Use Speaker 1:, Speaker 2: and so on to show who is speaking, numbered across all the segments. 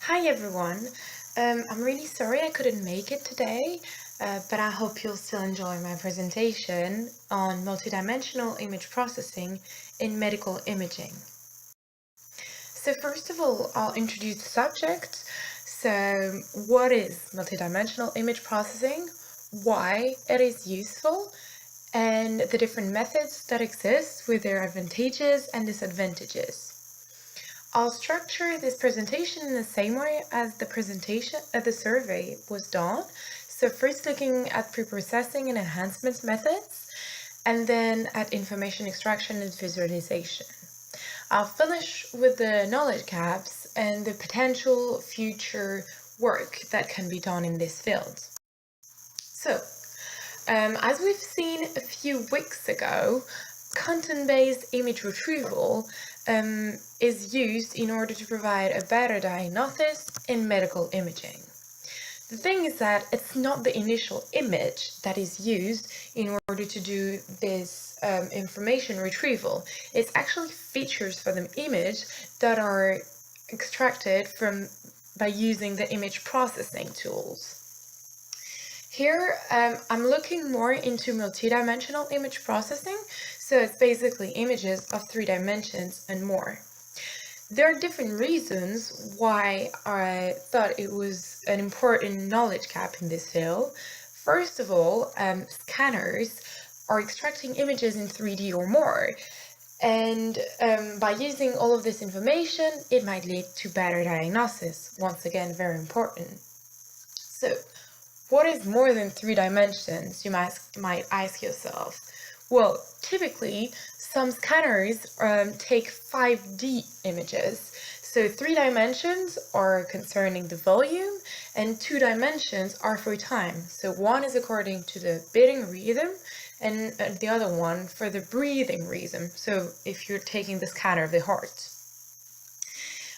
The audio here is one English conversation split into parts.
Speaker 1: Hi everyone. I'm really sorry I couldn't make it today, but I hope you'll still enjoy my presentation on multidimensional image processing in medical imaging. So first of all, I'll introduce the subject. So what is multidimensional image processing, why it is useful, and the different methods that exist with their advantages and disadvantages. I'll structure this presentation in the same way as the survey was done. So first looking at preprocessing and enhancement methods, and then at information extraction and visualization. I'll finish with the knowledge gaps and the potential future work that can be done in this field. So, as we've seen a few weeks ago, content-based image retrieval is used in order to provide a better diagnosis in medical imaging. The thing is that it's not the initial image that is used in order to do this information retrieval. It's actually features for the image that are extracted by using the image processing tools. Here, I'm looking more into multidimensional image processing, so it's basically images of 3 dimensions and more. There are different reasons why I thought it was an important knowledge gap in this field. First of all, scanners are extracting images in 3D or more, and by using all of this information, it might lead to better diagnosis. Once again, very important. So, what is more than 3 dimensions, you might ask yourself? Well, typically, some scanners take 5D images. So 3 dimensions are concerning the volume, and 2 dimensions are for time. So one is according to the beating rhythm, and the other one for the breathing rhythm. So if you're taking the scanner of the heart.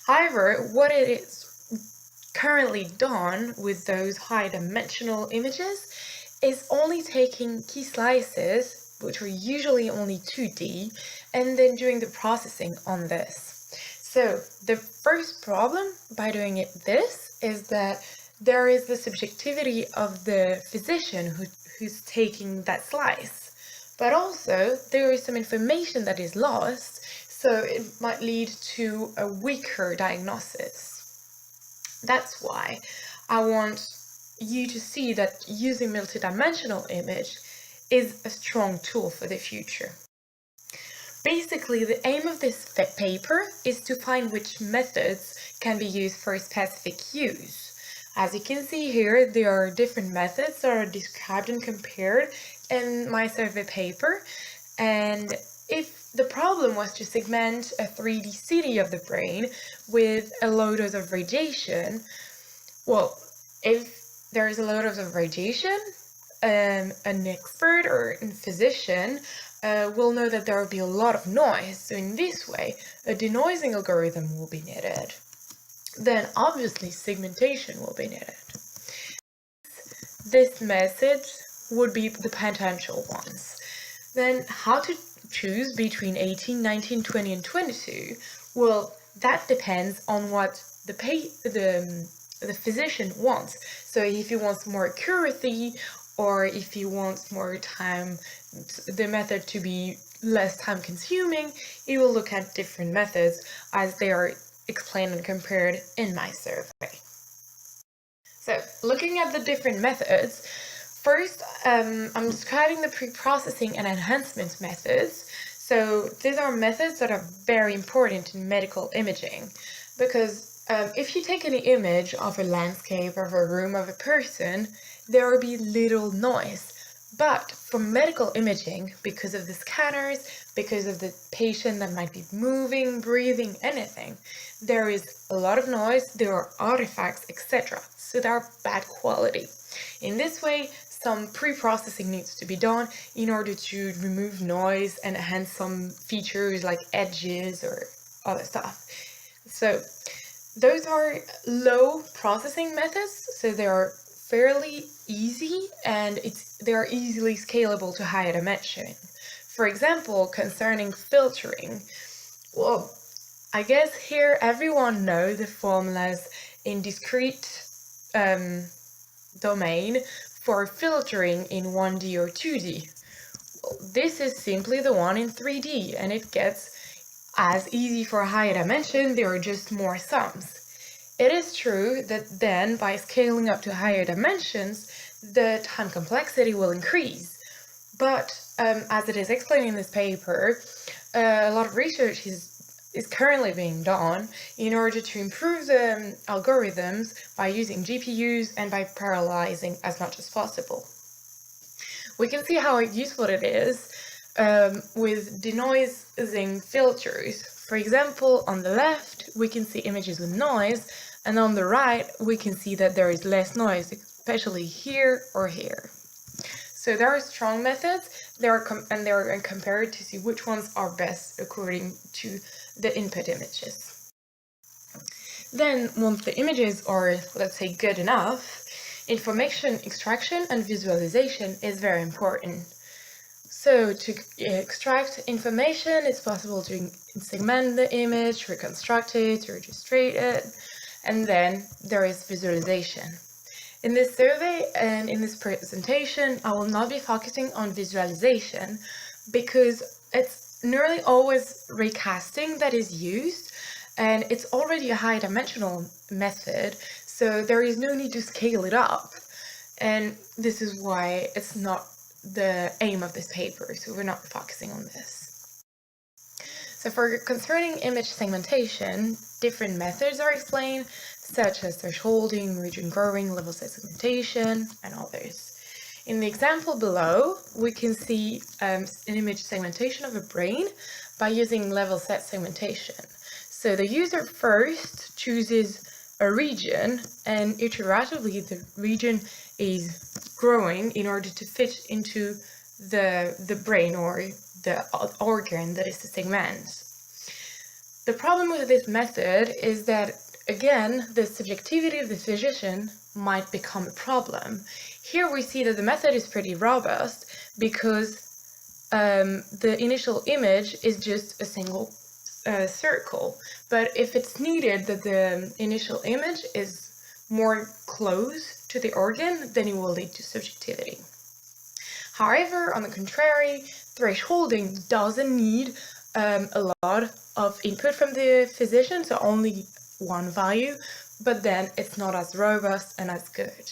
Speaker 1: However, what it is currently done with those high dimensional images is only taking key slices, which are usually only 2D, and then doing the processing on this. So the first problem by doing this is that there is the subjectivity of the physician who's taking that slice, but also there is some information that is lost, so it might lead to a weaker diagnosis. That's why I want you to see that using multidimensional image is a strong tool for the future. Basically, the aim of this paper is to find which methods can be used for a specific use. As you can see here, there are different methods that are described and compared in my survey paper, and if the problem was to segment a 3D CT of the brain with a low dose of radiation, well, if there is a low dose of radiation, an expert or a physician will know that there will be a lot of noise. So in this way, a denoising algorithm will be needed. Then obviously segmentation will be needed. This method would be the potential ones. Then how to choose between 18, 19, 20, and 22? Well, that depends on what the physician wants. So if he wants more accuracy, or if he wants more time, the method to be less time consuming, he will look at different methods as they are explained and compared in my survey. So looking at the different methods, first, I'm describing the pre-processing and enhancement methods. So these are methods that are very important in medical imaging because if you take any image of a landscape, of a room, of a person, there will be little noise. But for medical imaging, because of the scanners, because of the patient that might be moving, breathing, anything, there is a lot of noise, there are artifacts, etc. So they are bad quality. In this way, some pre-processing needs to be done in order to remove noise and enhance some features like edges or other stuff. So those are low processing methods, so they are fairly easy and they are easily scalable to higher dimension. For example, concerning filtering, well, I guess here everyone knows the formulas in discrete domain for filtering in 1D or 2D. This is simply the one in 3D, and it gets as easy for a higher dimension. There are just more sums. It is true that then, by scaling up to higher dimensions, the time complexity will increase. But as it is explained in this paper, a lot of research is currently being done in order to improve the algorithms by using GPUs and by parallelizing as much as possible. We can see how useful it is with denoising filters. For example, on the left, we can see images with noise, and on the right, we can see that there is less noise, especially here or here. So there are strong methods, they are compared to see which ones are best according to the input images. Then, once the images are, let's say, good enough, information extraction and visualization is very important. So to extract information, it's possible to segment the image, reconstruct it, registrate it, and then there is visualization. In this survey and in this presentation, I will not be focusing on visualization because it's nearly always recasting that is used, and it's already a high-dimensional method, so there is no need to scale it up. And this is why it's not the aim of this paper, so we're not focusing on this. So concerning image segmentation, different methods are explained, such as thresholding, region growing, level set segmentation, and others. In the example below, we can see an image segmentation of a brain by using level set segmentation. So the user first chooses a region, and iteratively the region is growing in order to fit into the brain or the organ that is the segment. The problem with this method is that, again, the subjectivity of the physician might become a problem. Here we see that the method is pretty robust because the initial image is just a single circle. But if it's needed that the initial image is more close to the organ, then it will lead to subjectivity. However, on the contrary, thresholding doesn't need a lot of input from the physician, so only one value, but then it's not as robust and as good.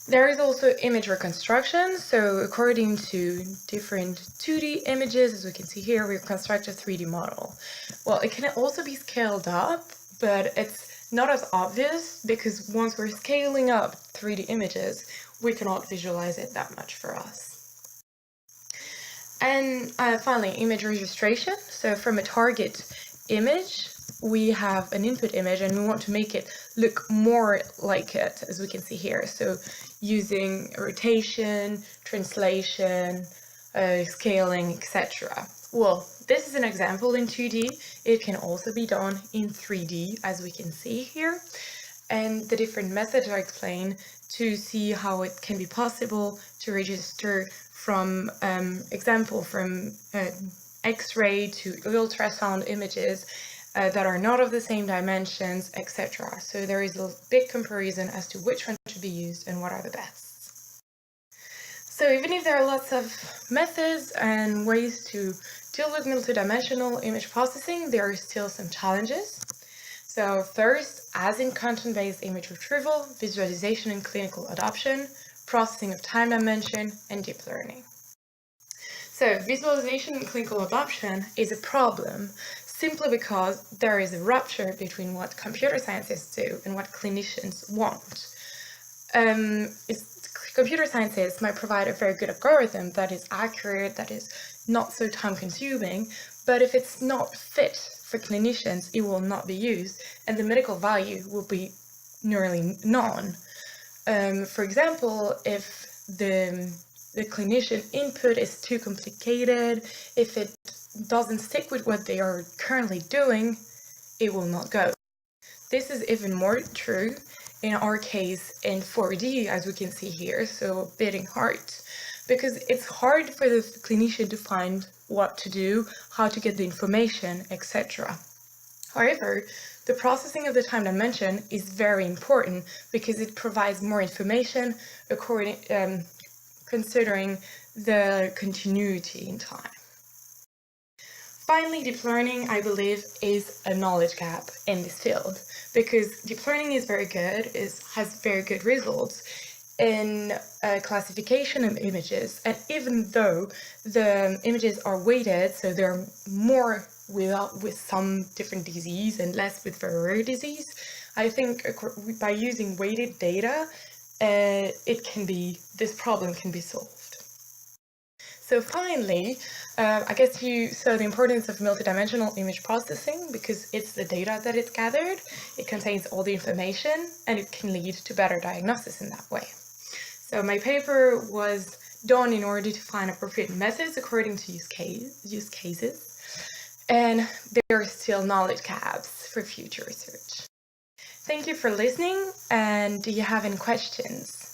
Speaker 1: There is also image reconstruction. So according to different 2D images, as we can see here, we reconstruct a 3D model. Well, it can also be scaled up, but it's not as obvious because once we're scaling up 3D images, we cannot visualize it that much for us. And finally, image registration. So from a target image, we have an input image and we want to make it look more like it, as we can see here. So using rotation, translation, scaling, etc. Well, this is an example in 2D. It can also be done in 3D, as we can see here. And the different methods are explained to see how it can be possible to register from example from X-ray to ultrasound images that are not of the same dimensions, etc. So there is a big comparison as to which one should be used and what are the best. So even if there are lots of methods and ways to deal with multidimensional image processing, there are still some challenges. So first, as in content-based image retrieval, visualization and clinical adoption, processing of time dimension, and deep learning. So visualization and clinical adoption is a problem simply because there is a rupture between what computer scientists do and what clinicians want. Computer scientists might provide a very good algorithm that is accurate, that is not so time-consuming, but if it's not fit for clinicians, it will not be used, and the medical value will be nearly none. For example, if the clinician input is too complicated, if it doesn't stick with what they are currently doing, it will not go. This is even more true in our case in 4D, as we can see here, so beating heart, because it's hard for the clinician to find what to do, how to get the information, etc. However, the processing of the time dimension is very important because it provides more information considering the continuity in time. Finally, deep learning, I believe, is a knowledge gap in this field because deep learning is very good, has very good results in classification of images. And even though the images are weighted, so they're more with some different disease and less with very rare disease, I think by using weighted data, this problem can be solved. So finally, I guess you saw the importance of multidimensional image processing because it's the data that it's gathered, it contains all the information, and it can lead to better diagnosis in that way. So my paper was done in order to find appropriate methods according to use cases, and there are still knowledge gaps for future research. Thank you for listening, and do you have any questions?